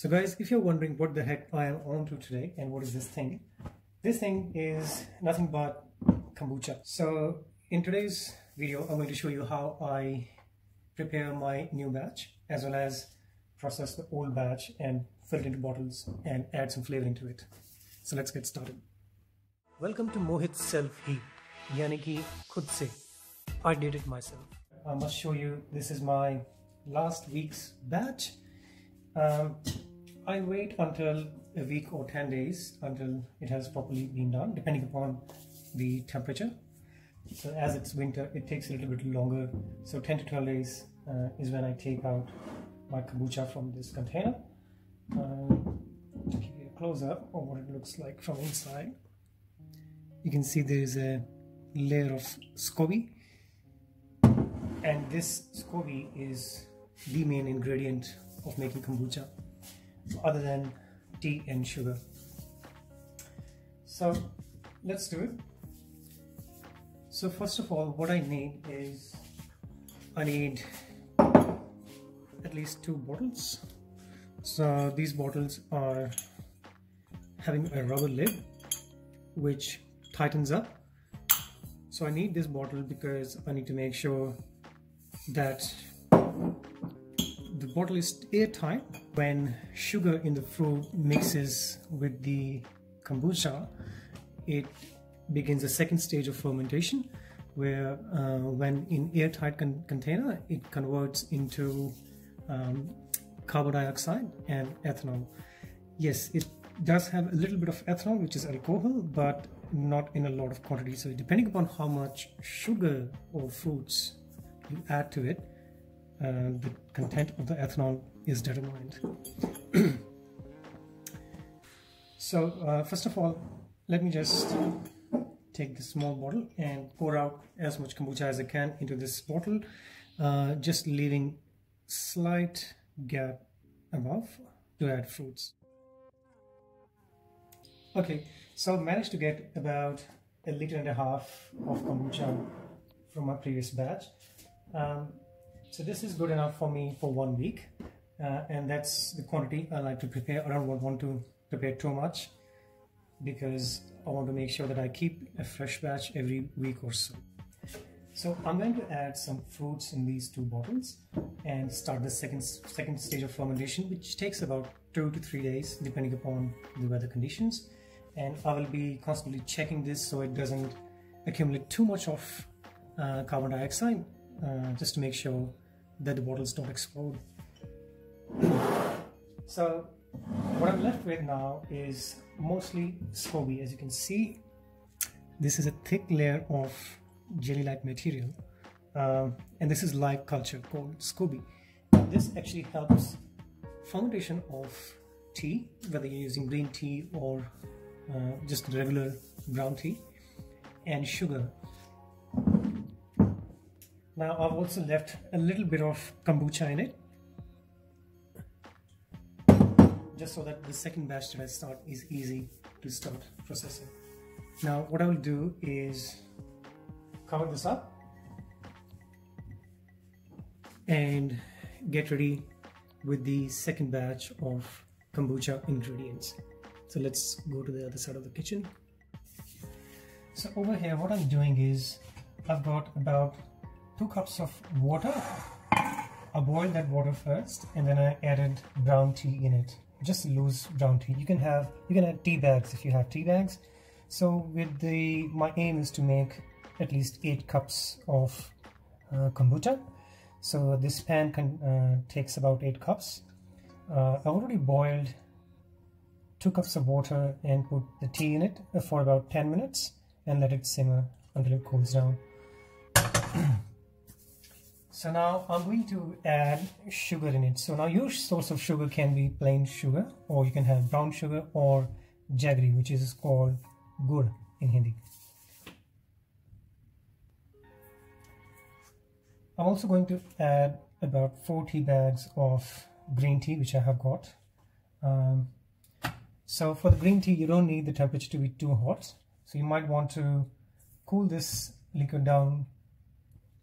So guys, if you're wondering what the heck I am on to today and what is this thing is nothing but kombucha. So in today's video, I'm going to show you how I prepare my new batch as well as process the old batch and fill it into bottles and add some flavoring to it. So let's get started. Welcome to Mohit's Self-Heat, yani ki khud se. I did it myself. I must show you, this is my last week's batch. I wait until a week or 10 days until it has properly been done, depending upon the temperature. So as it's winter, it takes a little bit longer. So 10 to 12 days is when I take out my kombucha from this container. To give you a close-up of what it looks like from inside. You can see there is a layer of scobi, and this scobi is the main ingredient of making kombucha, other than tea and sugar. So let's do it. So first of all, what I need is I need at least 2 bottles. So these bottles are having a rubber lid which tightens up. So I need this bottle because I need to make sure that the bottle is airtight. When sugar in the fruit mixes with the kombucha, it begins a second stage of fermentation where when in airtight container, it converts into carbon dioxide and ethanol. Yes, it does have a little bit of ethanol, which is alcohol, but not in a lot of quantity. So depending upon how much sugar or fruits you add to it, the content of the ethanol is determined. So first of all, let me just take this small bottle and pour out as much kombucha as I can into this bottle, just leaving slight gap above to add fruits. Okay, so I managed to get about 1.5 liters of kombucha from my previous batch. So this is good enough for me for 1 week, and that's the quantity I like to prepare. I don't want to prepare too much because I want to make sure that I keep a fresh batch every week or so. So I'm going to add some fruits in these 2 bottles and start the second stage of fermentation, which takes about 2 to 3 days depending upon the weather conditions. And I will be constantly checking this so it doesn't accumulate too much of carbon dioxide, just to make sure that the bottles don't explode. So what I'm left with now is mostly scobi. As you can see, this is a thick layer of jelly-like material, and this is live culture called scobi. This actually helps fermentation of tea, whether you're using green tea or just regular brown tea, and sugar. Now I've also left a little bit of kombucha in it, just so that the second batch that I start is easy to start processing. Now what I will do is cover this up and get ready with the second batch of kombucha ingredients. So let's go to the other side of the kitchen. So over here, what I'm doing is I've got about 2 cups of water. I boiled that water first, and then I added brown tea in it, just loose brown tea. You can add tea bags if you have tea bags. So my aim is to make at least 8 cups of kombucha. So this pan takes about 8 cups. I already boiled 2 cups of water and put the tea in it for about 10 minutes and let it simmer until it cools down. So now I'm going to add sugar in it. So now your source of sugar can be plain sugar, or you can have brown sugar or jaggery, which is called gur in Hindi. I'm also going to add about 4 tea bags of green tea, which I have got. So for the green tea, you don't need the temperature to be too hot. So you might want to cool this liquid down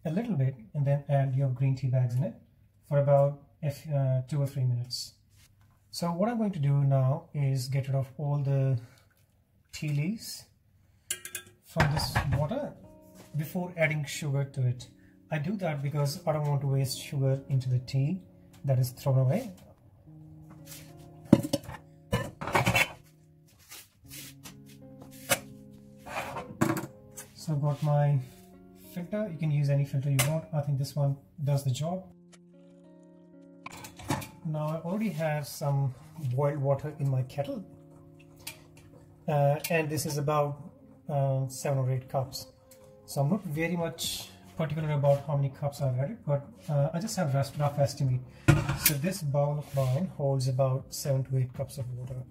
a little bit and then add your green tea bags in it for about 2 or 3 minutes. So what I'm going to do now is get rid of all the tea leaves from this water before adding sugar to it. I do that because I don't want to waste sugar into the tea that is thrown away. So I've got my filter. You can use any filter you want. I think this one does the job. Now I already have some boiled water in my kettle, and this is about 7 or 8 cups. So I'm not very much particular about how many cups I've added, but I just have rough estimate. So this bowl of mine holds about 7 to 8 cups of water,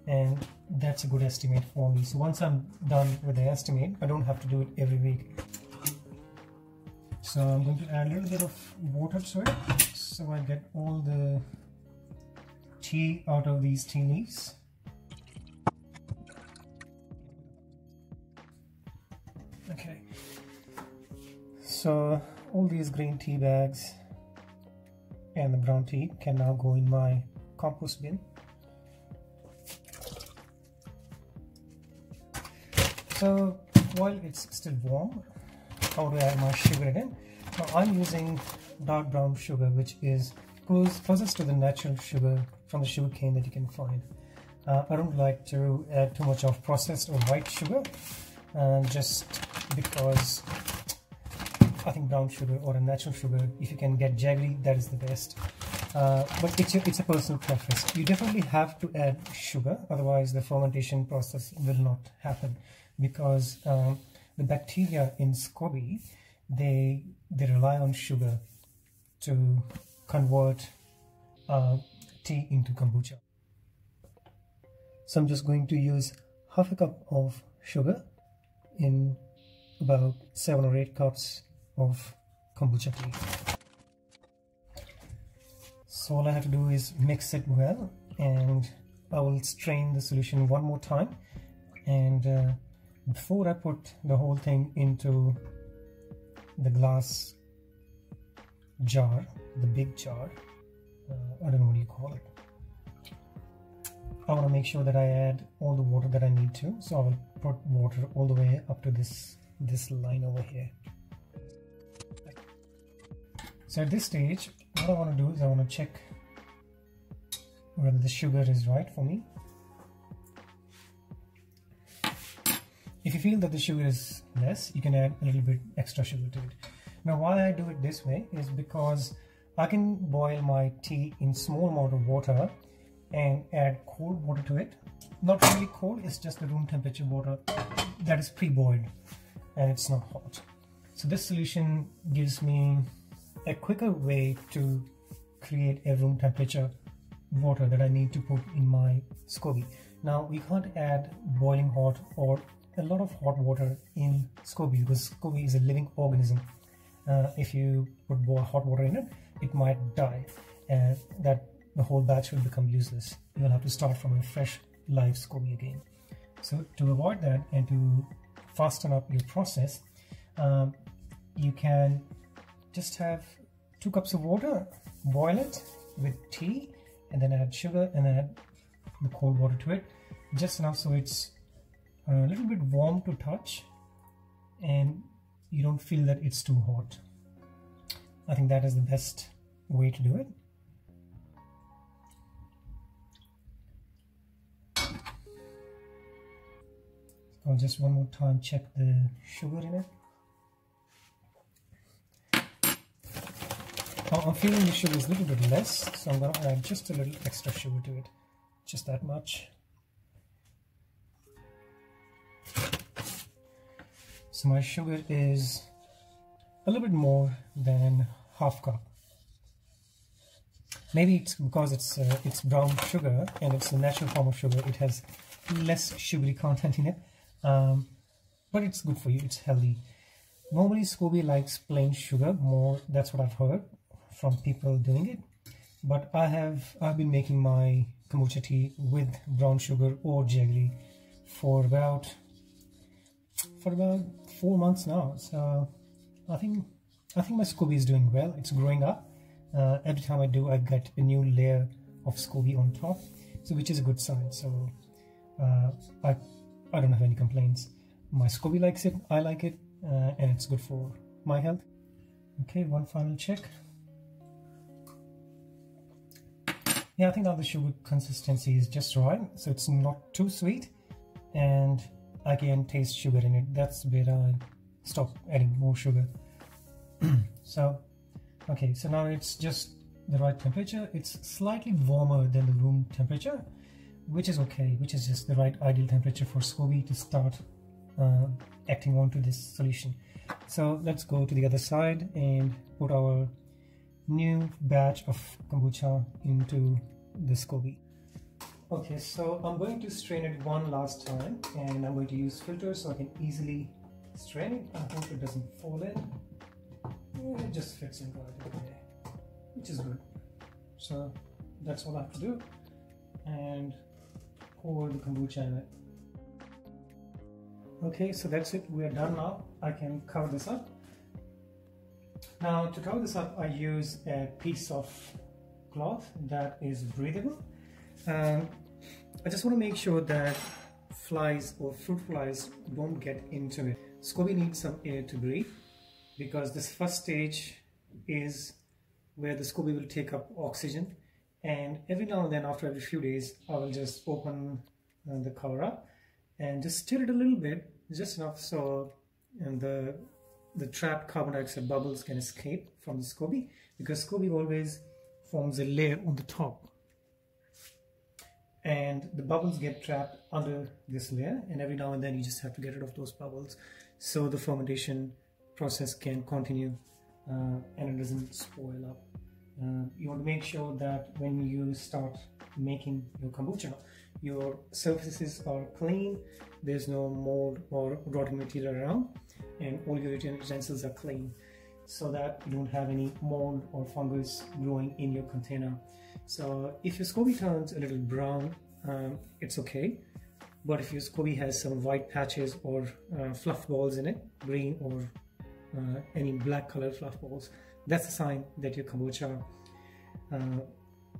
and that's a good estimate for me. So once I'm done with the estimate, I don't have to do it every week. So I'm going to add a little bit of water to it, so I get all the tea out of these tea leaves. Okay, so all these green tea bags and the brown tea can now go in my compost bin. So while it's still warm, I want to add my sugar again. Now I'm using dark brown sugar, which is closest to the natural sugar from the sugar cane that you can find. I don't like to add too much of processed or white sugar, just because I think brown sugar or a natural sugar, if you can get jaggery, that is the best. But it's a personal preference. You definitely have to add sugar, otherwise the fermentation process will not happen, because the bacteria in scobi, they rely on sugar to convert tea into kombucha. So I'm just going to use half a cup of sugar in about 7 or 8 cups of kombucha tea. So all I have to do is mix it well, and I will strain the solution one more time. And before I put the whole thing into the glass jar, the big jar, I don't know what you call it, I want to make sure that I add all the water that I need to. So I will put water all the way up to this line over here. So at this stage, what I want to do is I want to check whether the sugar is right for me. If you feel that the sugar is less, you can add a little bit extra sugar to it. Now why I do it this way is because I can boil my tea in small amount of water and add cold water to it. Not really cold, it's just the room temperature water that is pre-boiled and it's not hot. So this solution gives me a quicker way to create a room temperature water that I need to put in my SCOBY. Now we can't add boiling hot or a lot of hot water in SCOBY because SCOBY is a living organism. If you put hot water in it, it might die, and that the whole batch will become useless. You will have to start from a fresh live SCOBY again. So to avoid that and to fasten up your process, you can just have 2 cups of water, boil it with tea, and then add sugar and then add the cold water to it, just enough so it's a little bit warm to touch and you don't feel that it's too hot. I think that is the best way to do it. I'll just one more time check the sugar in it. I'm feeling the sugar is a little bit less, so I'm going to add just a little extra sugar to it, just that much. So my sugar is a little bit more than half cup. Maybe it's because it's brown sugar and it's a natural form of sugar. It has less sugary content in it, but it's good for you. It's healthy. Normally, SCOBY likes plain sugar more. That's what I've heard from people doing it. But I've been making my kombucha tea with brown sugar or jaggery for about 4 months now. So I think my SCOBY is doing well. It's growing up. Every time I do, I get a new layer of scobi on top, so which is a good sign. So I don't have any complaints. My scobi likes it, I like it, and it's good for my health. Okay, one final check. Yeah, I think now the sugar consistency is just right, so it's not too sweet, and I can taste sugar in it. That's where I stop adding more sugar. So, okay, so now it's just the right temperature. It's slightly warmer than the room temperature, which is okay, which is just the right ideal temperature for scobi to start acting onto this solution. So let's go to the other side and put our new batch of kombucha into the scobi. Okay, so I'm going to strain it one last time, and I'm going to use filters so I can easily strain it. I hope it doesn't fall in. It just fits in right in there, which is good. So that's all I have to do, and pour the kombucha in it. Okay, so that's it, we are done now. I can cover this up. Now to cover this up, I use a piece of cloth that is breathable. I just want to make sure that flies or fruit flies don't get into it. Scobi needs some air to breathe, because this first stage is where the scobi will take up oxygen, and every now and then, after every few days, I will just open the cover up and just stir it a little bit, just enough so the trapped carbon dioxide bubbles can escape from the scobi, because scobi always forms a layer on the top, and the bubbles get trapped under this layer, and every now and then you just have to get rid of those bubbles so the fermentation process can continue and it doesn't spoil up. You want to make sure that when you start making your kombucha, your surfaces are clean, there's no mold or rotten material around, and all your utensils are clean, so that you don't have any mold or fungus growing in your container. So if your scobi turns a little brown, it's okay, but if your scobi has some white patches or fluff balls in it, green or any black colored fluff balls, that's a sign that your kombucha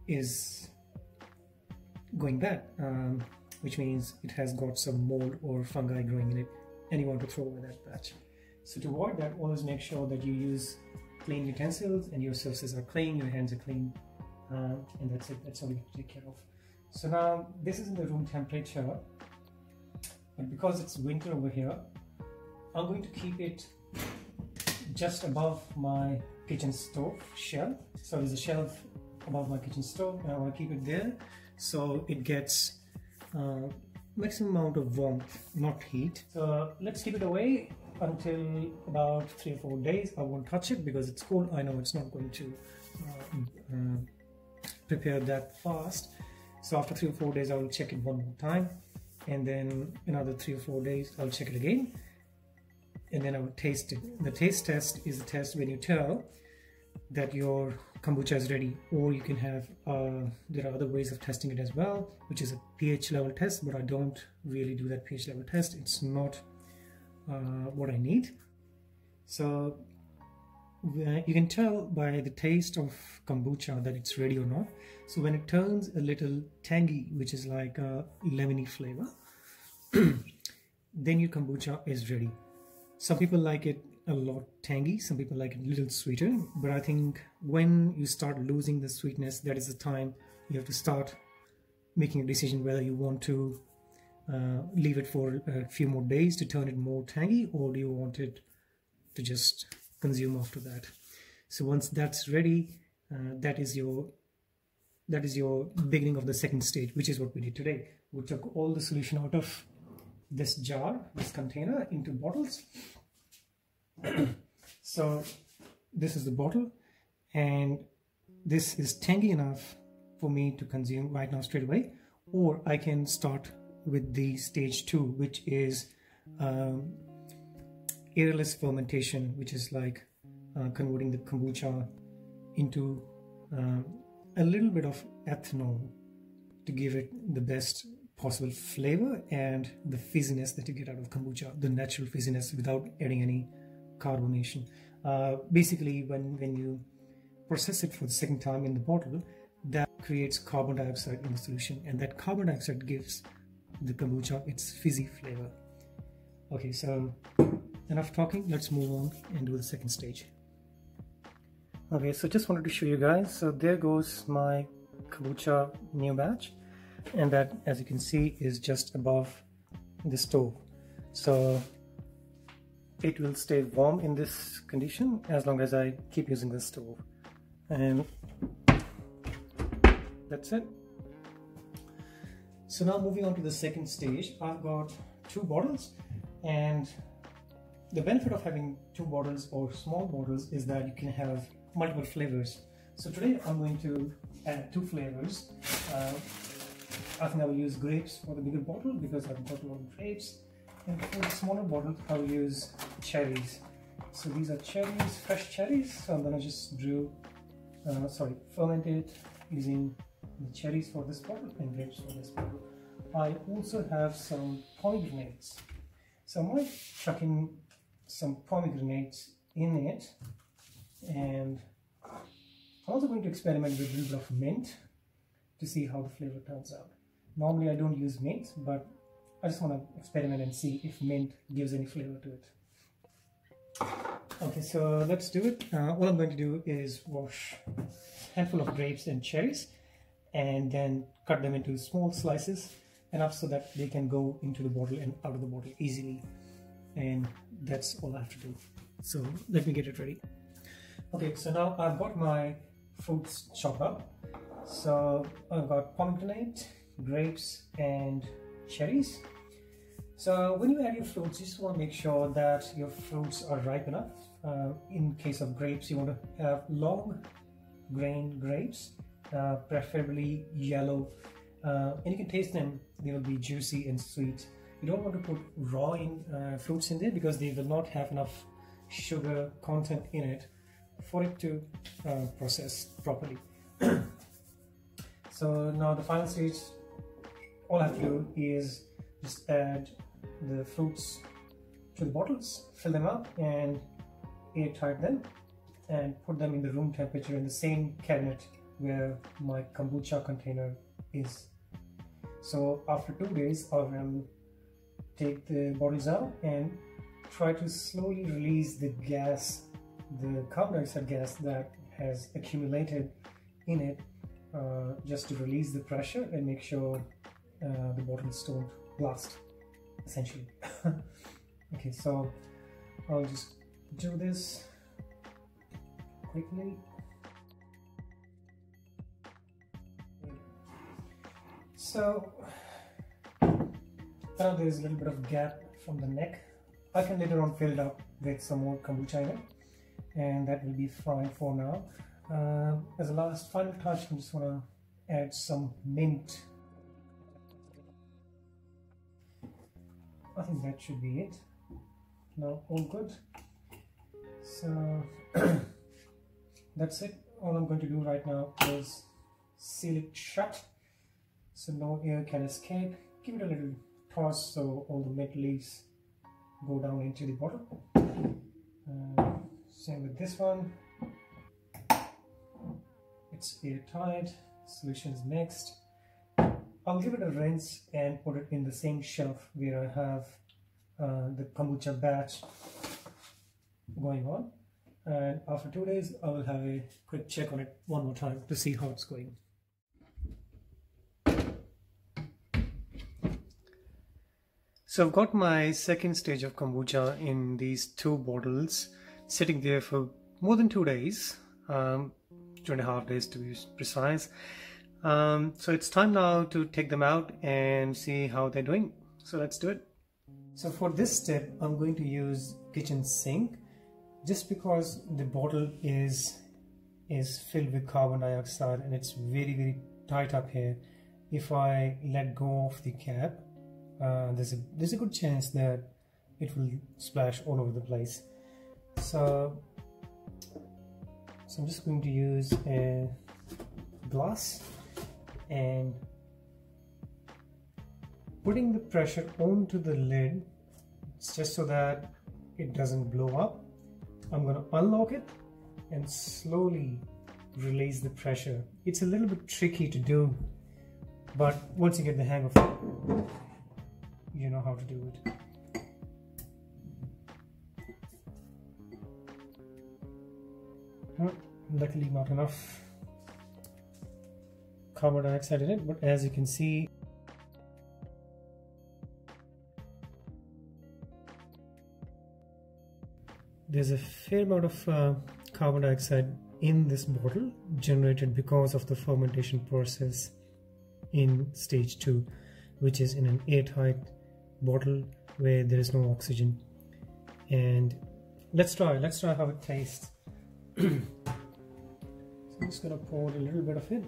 is going bad, which means it has got some mold or fungi growing in it, and you want to throw away that batch. So to avoid that, always make sure that you use clean utensils and your surfaces are clean, your hands are clean, and that's it. That's all you have to take care of. So now this is in the room temperature, but because it's winter over here, I'm going to keep it just above my kitchen stove shelf. So there's a shelf above my kitchen stove, and I want to keep it there so it gets maximum amount of warmth, not heat. So let's keep it away until about 3 or 4 days. I won't touch it because it's cold. I know it's not going to prepare that fast. So after 3 or 4 days, I will check it one more time, and then another 3 or 4 days, I'll check it again, and then I will taste it. The taste test is the test when you tell that your kombucha is ready, or you can have, there are other ways of testing it as well, which is a pH level test, but I don't really do that pH level test. It's not what I need. So you can tell by the taste of kombucha that it's ready or not. So when it turns a little tangy, which is like a lemony flavor, then your kombucha is ready. Some people like it a lot tangy, some people like it a little sweeter, but I think when you start losing the sweetness, that is the time you have to start making a decision whether you want to leave it for a few more days to turn it more tangy, or do you want it to just consume after that. So once that's ready, that is your beginning of the second stage, which is what we did today. We took all the solution out of this jar, this container, into bottles. So this is the bottle, and this is tangy enough for me to consume right now straight away, or I can start with the stage 2, which is airless fermentation, which is like converting the kombucha into a little bit of ethanol to give it the best possible flavor and the fizziness that you get out of kombucha, the natural fizziness without adding any carbonation. Basically, when you process it for the second time in the bottle, that creates carbon dioxide in the solution, and that carbon dioxide gives the kombucha its fizzy flavor. Okay, so enough talking, let's move on and do the second stage. Okay, so just wanted to show you guys, so there goes my kombucha new batch, and that, as you can see, is just above the stove. So it will stay warm in this condition as long as I keep using the stove. And that's it. So now moving on to the second stage, I've got 2 bottles, and the benefit of having 2 bottles or small bottles is that you can have multiple flavors. So today I'm going to add 2 flavors. I think I will use grapes for the bigger bottle because I've got a lot of grapes, and for the smaller bottle I will use cherries. So these are cherries, fresh cherries. So I'm gonna just ferment it using the cherries for this bottle and grapes for this bottle. I also have some pomegranates, so I might chuck in some pomegranates in it, and I'm also going to experiment with a little bit of mint to see how the flavor turns out. Normally I don't use mint, but I just want to experiment and see if mint gives any flavor to it. Okay, so let's do it. All I'm going to do is wash a handful of grapes and cherries and then cut them into small slices, enough so that they can go into the bottle and out of the bottle easily. And that's all I have to do. So let me get it ready. Okay, so now I've got my fruits chopped up. So I've got pomegranate, grapes and cherries. So when you add your fruits, you just want to make sure that your fruits are ripe enough. In case of grapes, you want to have long grain grapes, preferably yellow, and you can taste them. They will be juicy and sweet. You don't want to put raw fruits in there because they will not have enough sugar content in it for it to process properly. So now the final stage, all I have to do is just add the fruits to the bottles, fill them up and airtight them, and put them in the room temperature in the same cabinet where my kombucha container is. So after 2 days I will take the bottles out and try to slowly release the gas, the carbon dioxide gas that has accumulated in it, just to release the pressure and make sure the bottles don't blast, essentially. Okay, so I'll just do this quickly. So now there's a little bit of gap from the neck. I can later on fill it up with some more kombucha in it, and that will be fine for now. As a last final touch, I just want to add some mint. I think that should be it. Now all good. So that's it. All I'm going to do right now is seal it shut so no air can escape. Give it a little toss so all the mint leaves go down into the bottle. Same with this one. It's airtight, solution is mixed. I'll give it a rinse and put it in the same shelf where I have the kombucha batch going on. And after 2 days, I will have a quick check on it one more time to see how it's going. So I've got my second stage of kombucha in these 2 bottles sitting there for more than 2 days, 2.5 days to be precise. So it's time now to take them out and see how they're doing. So let's do it. So for this step, I'm going to use kitchen sink just because the bottle is filled with carbon dioxide and it's very tight up here. If I let go of the cap, there's a good chance that it will splash all over the place. So I'm just going to use a glass and putting the pressure onto the lid just so that it doesn't blow up. I'm going to unlock it and slowly release the pressure. It's a little bit tricky to do, but once you get the hang of it, you know how to do it. Luckily not enough carbon dioxide in it, but as you can see, there's a fair amount of carbon dioxide in this bottle generated because of the fermentation process in stage 2, which is in an airtight bottle where there is no oxygen. And let's try how it tastes. So I'm just gonna pour a little bit of it.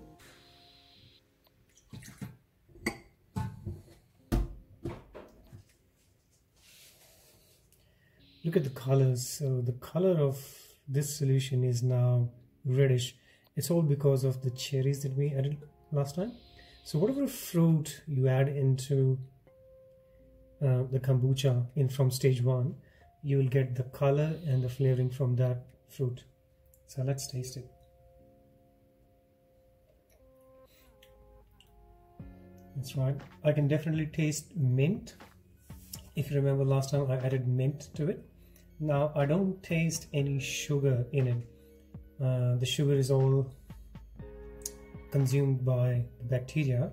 Look at the colors. So the color of this solution is now reddish. It's all because of the cherries that we added last time. So whatever fruit you add into the kombucha from stage 1, you will get the color and the flavoring from that fruit. So let's taste it. That's right. I can definitely taste mint. If you remember last time I added mint to it. Now I don't taste any sugar in it. The sugar is all consumed by bacteria,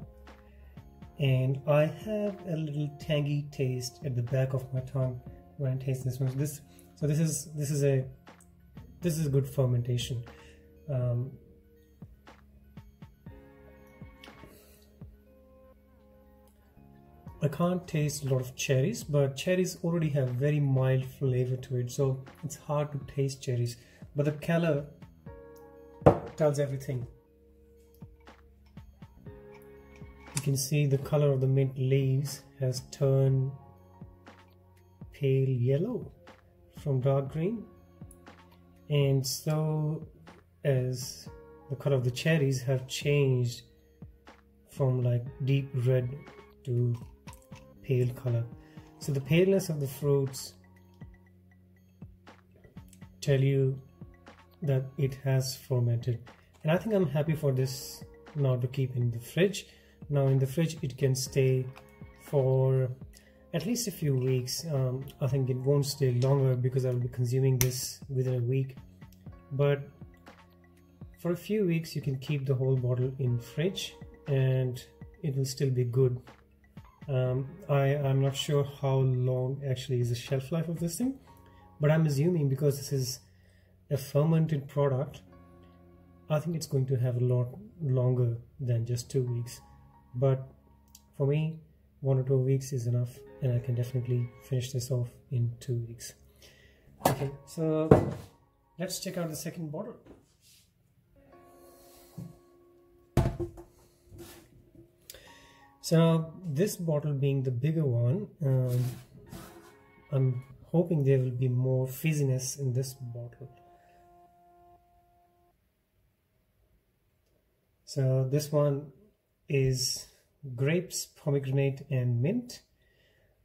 and I have a little tangy taste at the back of my tongue when I taste this one. This is a good fermentation. I can't taste a lot of cherries, but cherries already have very mild flavor to it, so it's hard to taste cherries. But the color tells everything. You can see the color of the mint leaves has turned pale yellow from dark green, and so as the color of the cherries have changed from like deep red to pale color. So the paleness of the fruits tell you that it has fermented, and I think I'm happy for this now to keep in the fridge. Now in the fridge it can stay for at least a few weeks. I think it won't stay longer because I'll be consuming this within a week, but for a few weeks you can keep the whole bottle in fridge and it will still be good. I'm not sure how long actually is the shelf life of this thing, but I'm assuming because this is a fermented product, I think it's going to have a lot longer than just 2 weeks. But for me, 1 or 2 weeks is enough, and I can definitely finish this off in 2 weeks. Okay, so let's check out the second bottle. So this bottle being the bigger one, I'm hoping there will be more fizziness in this bottle. So this one is grapes, pomegranate and mint.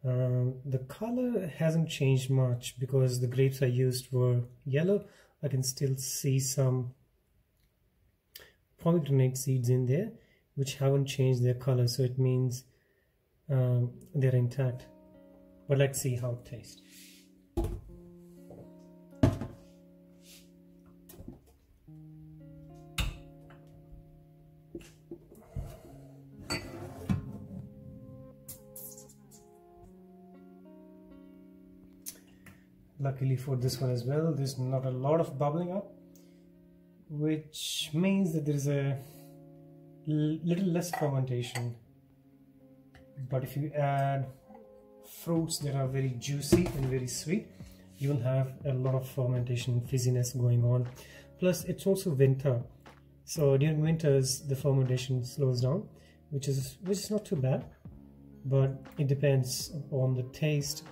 The color hasn't changed much because the grapes I used were yellow. I can still see some pomegranate seeds in there which haven't changed their color, so it means they're intact. But let's see how it tastes. Luckily for this one as well, there's not a lot of bubbling up, which means that there is a little less fermentation. But if you add fruits that are very juicy and very sweet, you will have a lot of fermentation fizziness going on. Plus it's also winter, so during winters the fermentation slows down, which is not too bad, but it depends on the taste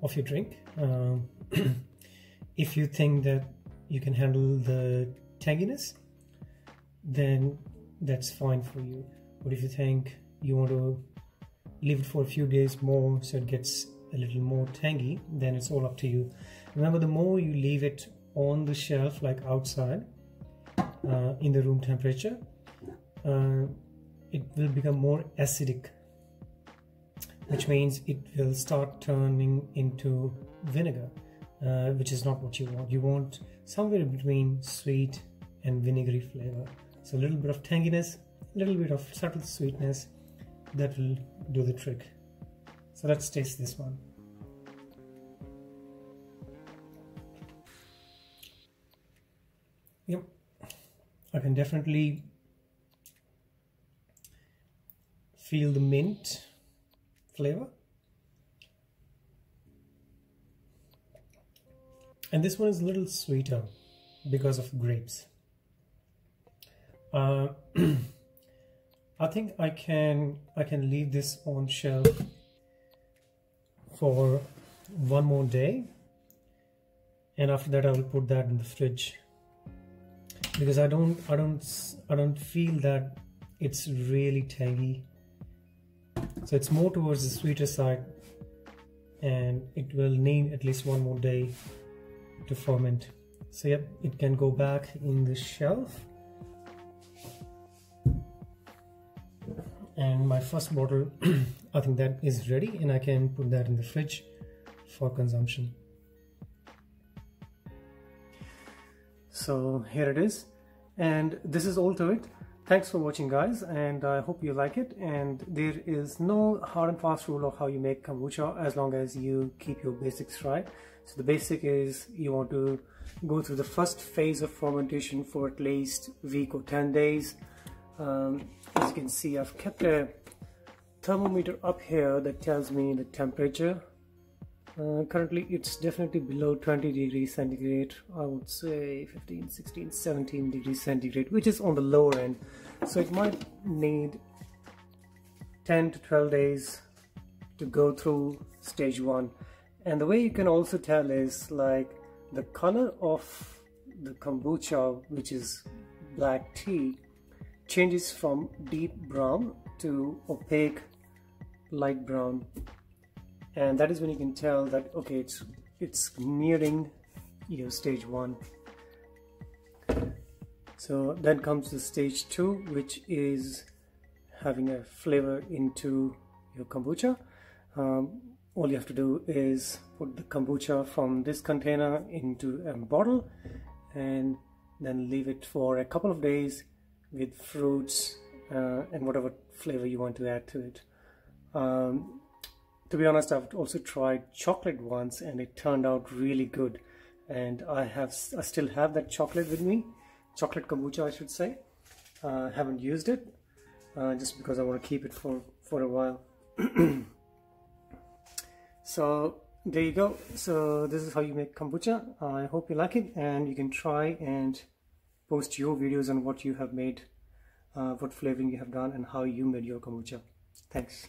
of your drink. If you think that you can handle the tanginess, then that's fine for you. But if you think you want to leave it for a few days more so it gets a little more tangy, then it's all up to you. Remember, the more you leave it on the shelf, like outside, in the room temperature, it will become more acidic, which means it will start turning into vinegar, which is not what you want. You want somewhere between sweet and vinegary flavor. So a little bit of tanginess, a little bit of subtle sweetness, that will do the trick. So let's taste this one. Yep, I can definitely feel the mint flavor. And this one is a little sweeter because of grapes. I think I can leave this on shelf for one more day, and after that I will put that in the fridge, because I don't feel that it's really tangy. So it's more towards the sweeter side, and it will need at least one more day to ferment. So yep, it can go back in the shelf. And my first bottle, I think that is ready, and I can put that in the fridge for consumption. So here it is, and this is all to it. Thanks for watching, guys, and I hope you like it. And there is no hard and fast rule of how you make kombucha, as long as you keep your basics right. So the basic is you want to go through the first phase of fermentation for at least a week or 10 days. As you can see, I've kept a thermometer up here that tells me the temperature. Currently it's definitely below 20 degrees centigrade. I would say 15, 16, 17 degrees centigrade, which is on the lower end. So it might need 10 to 12 days to go through stage 1. And the way you can also tell is like the color of the kombucha, which is black tea, changes from deep brown to opaque light brown, and that is when you can tell that okay, it's nearing your stage 1. So then comes the stage 2, which is having a flavor into your kombucha. All you have to do is put the kombucha from this container into a bottle and then leave it for a couple of days with fruits and whatever flavor you want to add to it. To be honest, I've also tried chocolate once, and it turned out really good. And I still have that chocolate with me, chocolate kombucha, I should say. Haven't used it just because I want to keep it for a while. So there you go. So this is how you make kombucha. I hope you like it, and you can try and post your videos on what you have made, what flavoring you have done, and how you made your kombucha. Thanks.